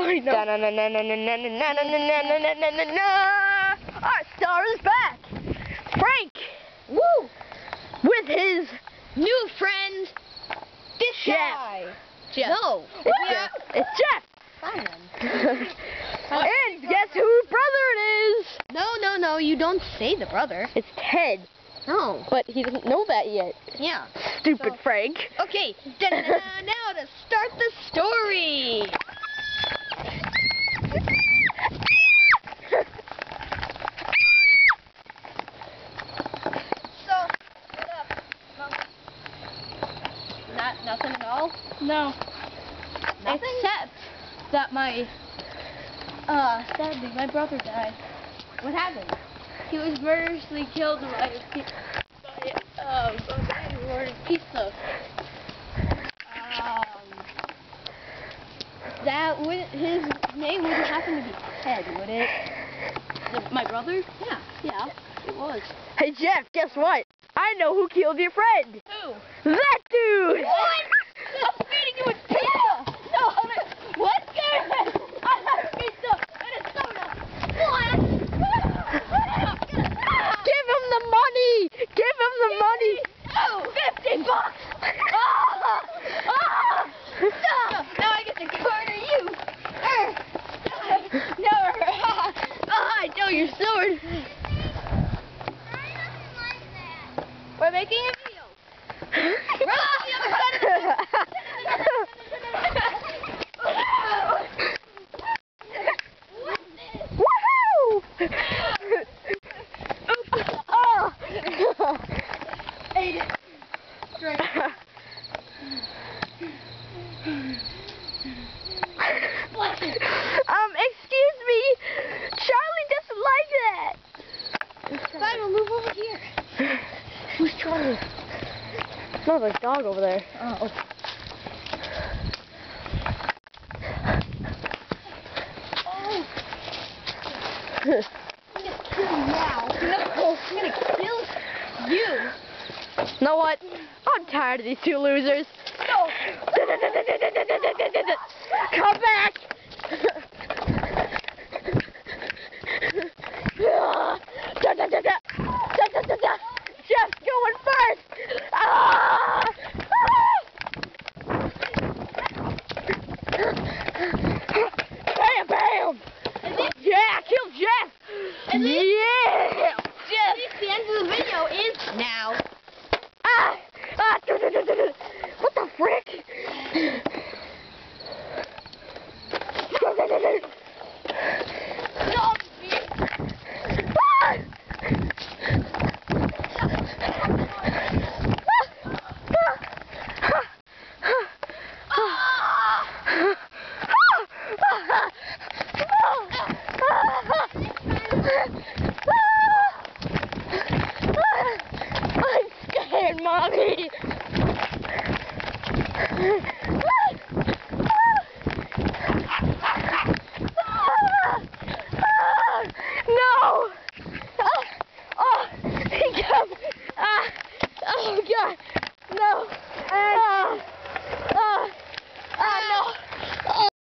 I know. Our star is back! Frank! Woo! With his New friend, this Jeff. guy. Jeff. No. Jeff. It's Jeff! Simon. And guess whose brother it is? No, you don't say the brother. It's Ted. No. But he doesn't know that yet. Yeah. Stupid So- Frank. Okay, now to start the story. So, what up? Nothing at all? No. Nothing? Except that sadly, my brother died. What happened? He was murderously killed by a man who ordered pizza. His name wouldn't happen to be Ted, would it? My brother? Yeah. Yeah, it was. Hey Jeff, guess what? I know who killed your friend. Who? That dude! What? I'm feeding you with pizza! No, what? I have pizza and a soda! What? Give him the money! Give him the money! Oh, $50! Now I get to corner you! No! I know your sword! We're making a video! Run on the other side of the Woohoo! Ate it. Drink. Excuse me. Charlie doesn't like that. Simon, move over here. Who's Charlie? No, there's a dog over there. Oh. I'm gonna kill you now. No, I'm gonna kill you. You know what? I'm tired of these two losers. No.